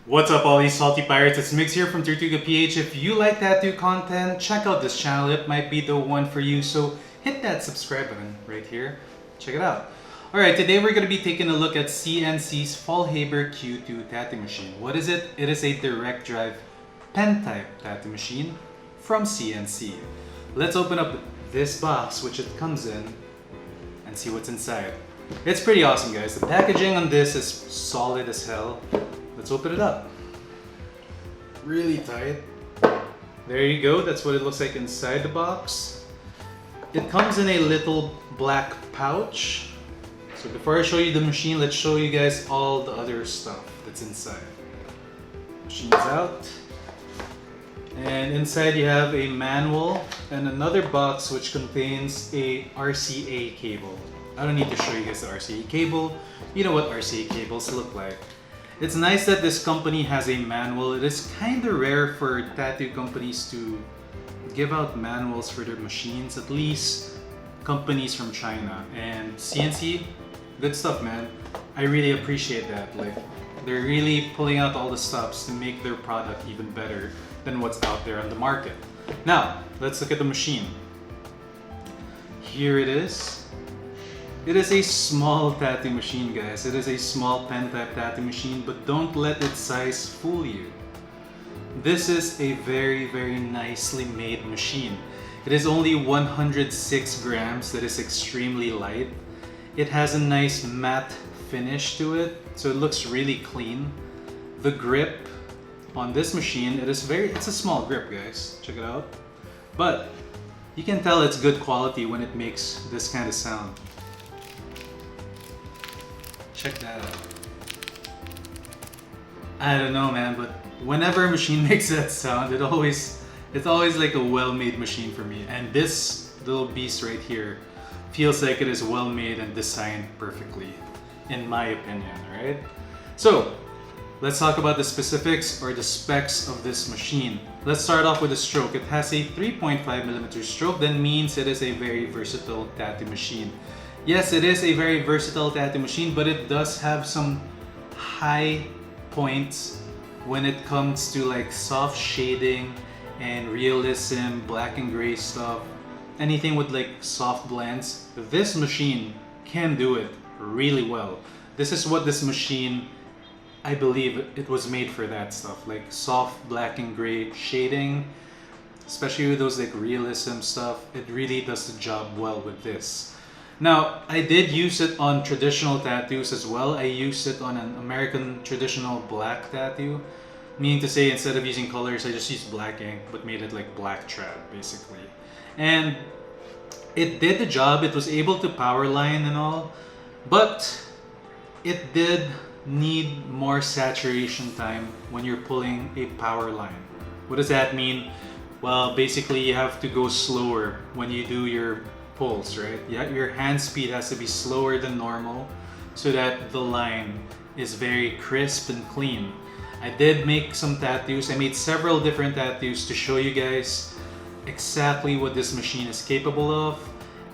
What's up all these salty pirates, it's Mix here from Tortuga PH. If you like tattoo content, check out this channel, it might be the one for you. So hit that subscribe button right here, check it out. Alright, today we're going to be taking a look at CNC's Fallhaber Q2 tattoo machine. What is it? It is a direct drive pen type tattoo machine from CNC. Let's open up this box which it comes in and see what's inside. It's pretty awesome guys, the packaging on this is solid as hell. Let's open it up. Really tight. There you go, that's what it looks like inside the box. It comes in a little black pouch. So before I show you the machine, let's show you guys all the other stuff that's inside. Machine's out. And inside you have a manual and another box which contains a RCA cable. I don't need to show you guys the RCA cable. You know what RCA cables look like. It's nice that this company has a manual. It is kind of rare for tattoo companies to give out manuals for their machines, at least companies from China. And CNC, good stuff man. I really appreciate that. Like, they're really pulling out all the stops to make their product even better than what's out there on the market. Now, let's look at the machine. Here it is. It is a small tattoo machine guys, it is a small pen type tattoo machine, but don't let its size fool you. This is a very nicely made machine. It is only 106 grams, that is extremely light. It has a nice matte finish to it, so it looks really clean. The grip on this machine, it's a small grip guys, check it out. But you can tell it's good quality when it makes this kind of sound. Check that out. I don't know man, but whenever a machine makes that sound, it's always like a well-made machine for me. And this little beast right here feels like it is well made and designed perfectly, in my opinion, right? So, let's talk about the specifics or the specs of this machine. Let's start off with the stroke. It has a 3.5mm stroke, that means it is a very versatile tattoo machine. Yes, it is a very versatile tattoo machine, but it does have some high points when it comes to like soft shading and realism, black and gray stuff, anything with like soft blends. This machine can do it really well. This is what this machine, I believe it was made for that stuff, like soft black and gray shading, especially with those like realism stuff. It really does the job well with this. Now, I did use it on traditional tattoos as well. I used it on an American traditional black tattoo. Meaning to say, instead of using colors, I just used black ink, but made it like black trad, basically. And it did the job. It was able to power line and all, but it did need more saturation time when you're pulling a power line. What does that mean? Well, basically you have to go slower when you do your pulls, right? Yeah, your hand speed has to be slower than normal so that the line is very crisp and clean. I did make some tattoos. I made several different tattoos to show you guys exactly what this machine is capable of,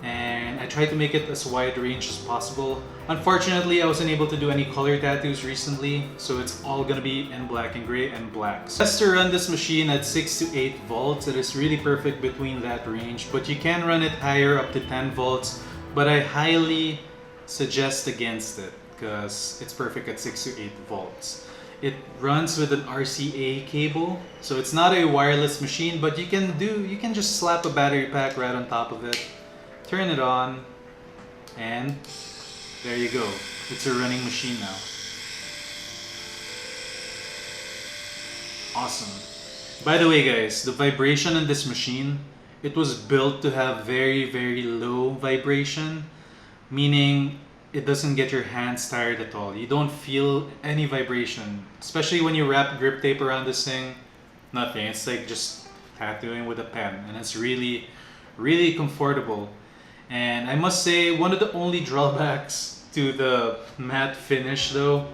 and I tried to make it as wide range as possible. Unfortunately, I wasn't able to do any color tattoos recently, so it's all gonna be in black and gray and black. So just to run this machine at 6 to 8 volts, it is really perfect between that range, but you can run it higher up to 10 volts, but I highly suggest against it because it's perfect at 6 to 8 volts. It runs with an RCA cable, so it's not a wireless machine, but you can just slap a battery pack right on top of it, turn it on, and there you go. It's a running machine now. Awesome. By the way guys, the vibration in this machine, it was built to have very low vibration, meaning it doesn't get your hands tired at all. You don't feel any vibration, especially when you wrap grip tape around this thing. Nothing. It's like just tattooing with a pen, and it's really comfortable. And I must say, one of the only drawbacks to the matte finish though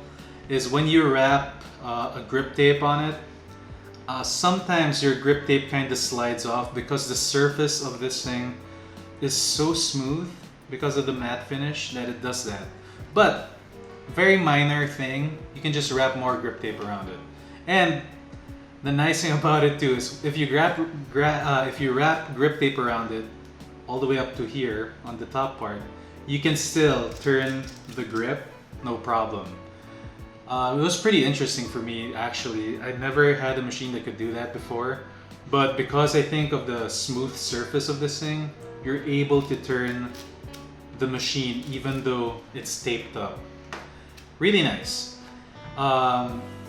is when you wrap a grip tape on it, sometimes your grip tape kind of slides off because the surface of this thing is so smooth because of the matte finish that it does that. But very minor thing, you can just wrap more grip tape around it. And the nice thing about it too is if you if you wrap grip tape around it all the way up to here on the top part, you can still turn the grip, no problem. It was pretty interesting for me actually. I never had a machine that could do that before, but because I think of the smooth surface of this thing, you're able to turn the machine even though it's taped up. Really nice.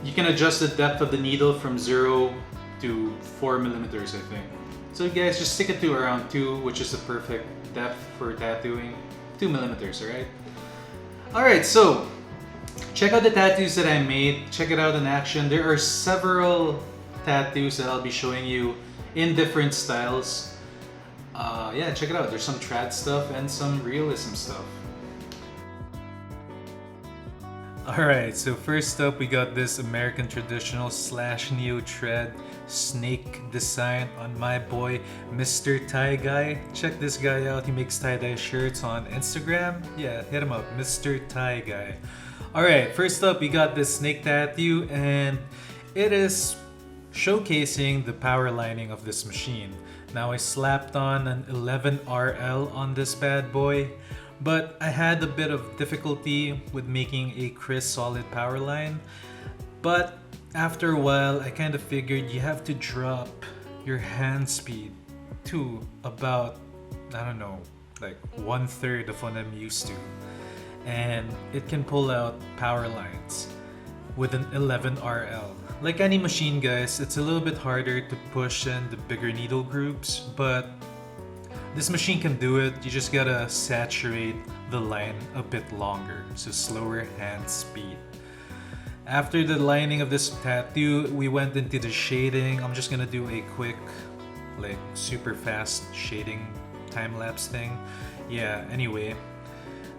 You can adjust the depth of the needle from 0 to 4 millimeters, I think. So guys, just stick it to around 2, which is the perfect depth for tattooing. 2 millimeters, alright? Alright, so check out the tattoos that I made. Check it out in action. There are several tattoos that I'll be showing you in different styles. Yeah, check it out. There's some trad stuff and some realism stuff. Alright, so first up we got this American traditional / neo trad snake design on my boy Mr. Tie Guy. Check this guy out, he makes tie-dye shirts on Instagram. Yeah, hit him up, Mr. Tie Guy. Alright, first up we got this snake tattoo, and it is showcasing the power lining of this machine. Now I slapped on an 11RL on this bad boy, but I had a bit of difficulty with making a crisp solid power line. But after a while I kind of figured you have to drop your hand speed to about, I don't know, like 1/3 of what I'm used to, and it can pull out power lines with an 11RL. Like any machine guys, it's a little bit harder to push in the bigger needle groups, but this machine can do it. You just gotta saturate the line a bit longer, so slower hand speed. After the lining of this tattoo, we went into the shading. I'm just gonna do a quick, like super fast shading time-lapse thing. Yeah, anyway,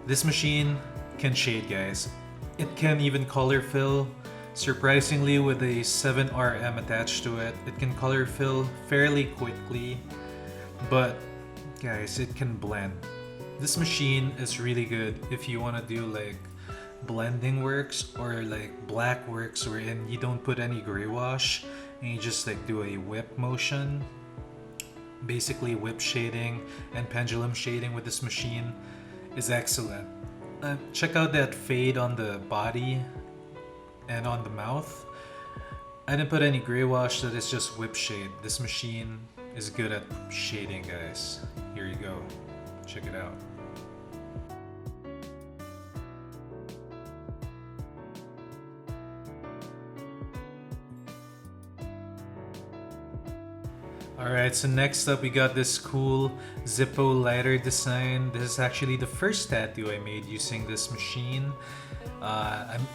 this machine can shade guys. It can even color fill. Surprisingly, with a 7RM attached to it, it can color fill fairly quickly, but guys, it can blend. This machine is really good if you want to do like blending works or like black works wherein you don't put any gray wash and you just like do a whip motion. Basically whip shading and pendulum shading with this machine is excellent. Check out that fade on the body and on the mouth. I didn't put any gray wash, that is just whip shade. This machine is good at shading guys. Here you go, check it out. Alright, so next up we got this cool Zippo lighter design. This is actually the first tattoo I made using this machine.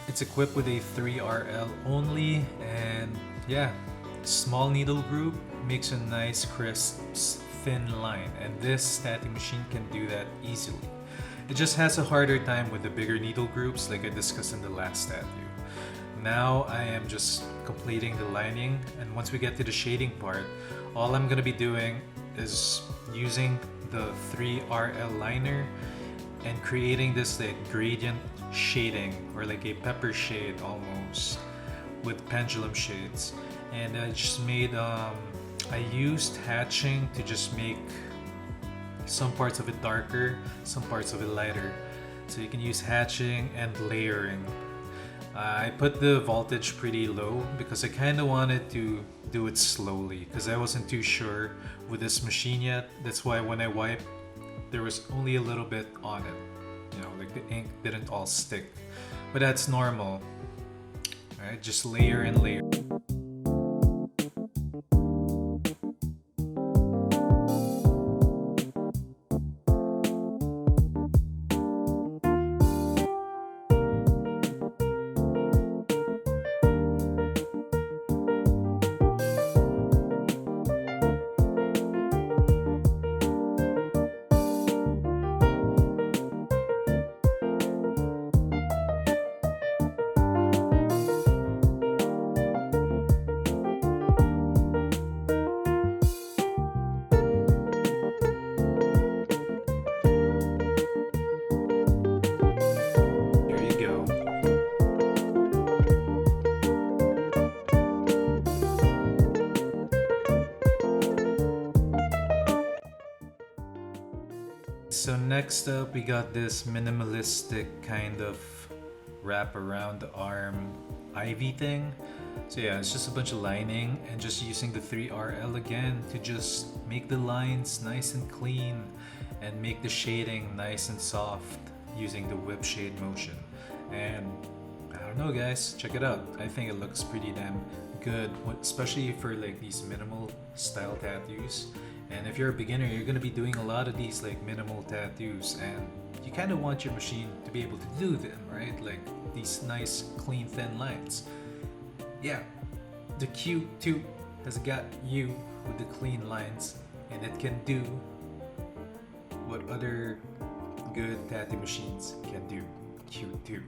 It's equipped with a 3RL only, and yeah, small needle group makes a nice crisp thin line, and this tattoo machine can do that easily. It just has a harder time with the bigger needle groups like I discussed in the last tattoo. Now I am just completing the lining, and once we get to the shading part, all I'm gonna be doing is using the 3RL liner and creating this like gradient shading, or like a pepper shade almost, with pendulum shades. And I just made I used hatching to just make some parts of it darker, some parts of it lighter. So you can use hatching and layering. I put the voltage pretty low because I kind of wanted to do it slowly because I wasn't too sure with this machine yet. That's why when I wiped, there was only a little bit on it. You know, like the ink didn't all stick. But that's normal. Alright, just layer and layer. so next up we got this minimalistic kind of wrap around the arm ivy thing. So yeah, it's just a bunch of lining and just using the 3RL again to just make the lines nice and clean and make the shading nice and soft using the whip shade motion. And I don't know guys, check it out. I think it looks pretty damn good, especially for like these minimal style tattoos. And if you're a beginner, you're gonna be doing a lot of these like minimal tattoos, and you kind of want your machine to be able to do them, right? Like these nice, clean, thin lines. Yeah, the Q2 has got you with the clean lines, and it can do what other good tattoo machines can do. Q2.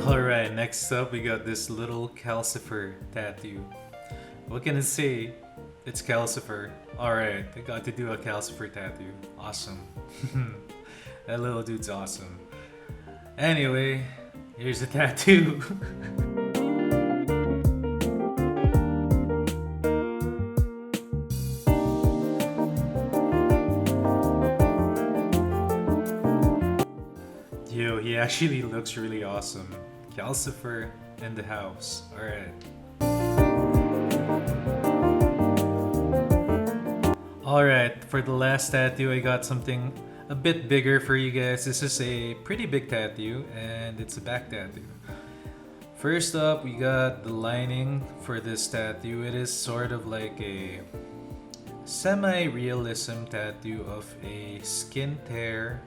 Alright, next up we got this little Calcifer tattoo. What can I say? It's Calcifer. Alright, I got to do a Calcifer tattoo. Awesome. That little dude's awesome. Anyway, here's the tattoo. Yo, he actually looks really awesome. Calcifer in the house. Alright. Alright, for the last tattoo, I got something a bit bigger for you guys. This is a pretty big tattoo, and it's a back tattoo. First up, we got the lining for this tattoo. It is sort of like a semi-realism tattoo of a skin tear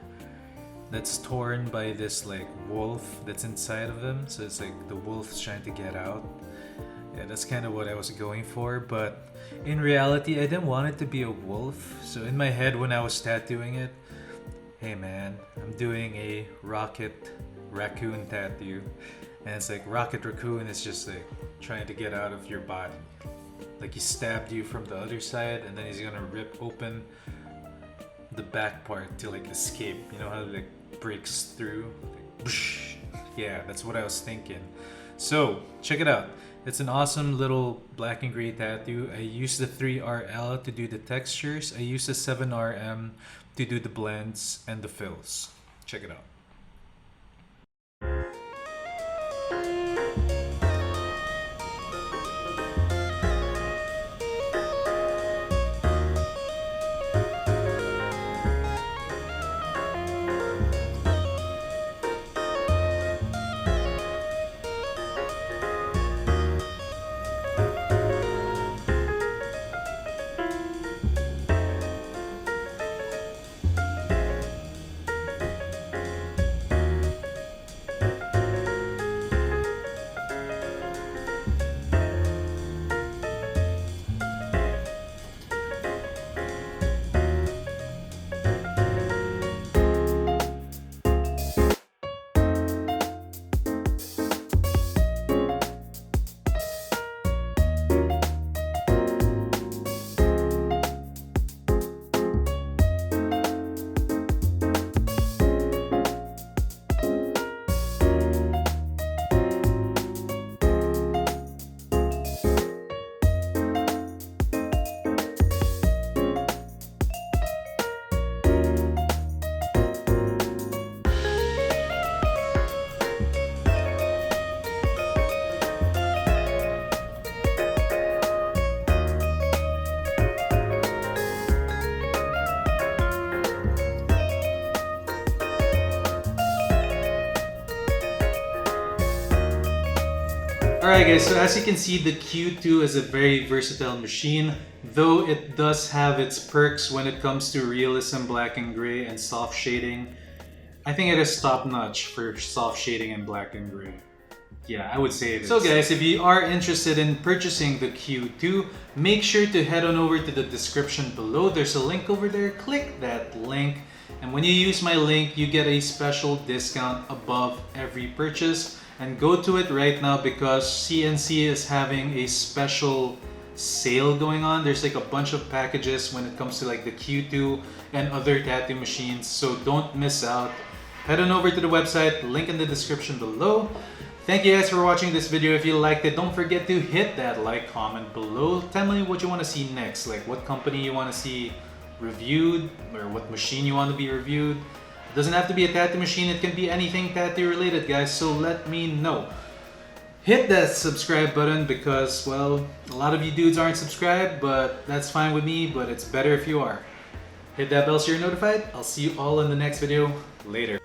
that's torn by this like wolf that's inside of him. So it's like the wolf's trying to get out. Yeah, that's kind of what I was going for, but in reality I didn't want it to be a wolf. So in my head when I was tattooing it, hey man, I'm doing a rocket raccoon tattoo, and it's like rocket raccoon is just like trying to get out of your body. Like he stabbed you from the other side, and then he's gonna rip open the back part to like escape. You know how it like breaks through? Like, whoosh. Yeah, that's what I was thinking. So check it out. It's an awesome little black and gray tattoo. I used the 3RL to do the textures. I used the 7RM to do the blends and the fills. Check it out. Alright guys, so as you can see, the Q2 is a very versatile machine, though it does have its perks when it comes to realism, black and gray, and soft shading. I think it is top notch for soft shading and black and gray. Yeah, I would say it is. So guys, if you are interested in purchasing the Q2, make sure to head on over to the description below. There's a link over there. Click that link And when you use my link, you get a special discount above every purchase. And go to it right now because CNC is having a special sale going on. There's like a bunch of packages when it comes to like the Q2 and other tattoo machines, so don't miss out. Head on over to the website, link in the description below. Thank you guys for watching this video. If you liked it, don't forget to hit that like, comment below. Tell me what you want to see next, like what company you want to see reviewed or what machine you want to be reviewed. It doesn't have to be a tattoo machine, it can be anything tattoo related, guys, so let me know. Hit that subscribe button because, well, a lot of you dudes aren't subscribed, but that's fine with me, but it's better if you are. Hit that bell so you're notified. I'll see you all in the next video. Later.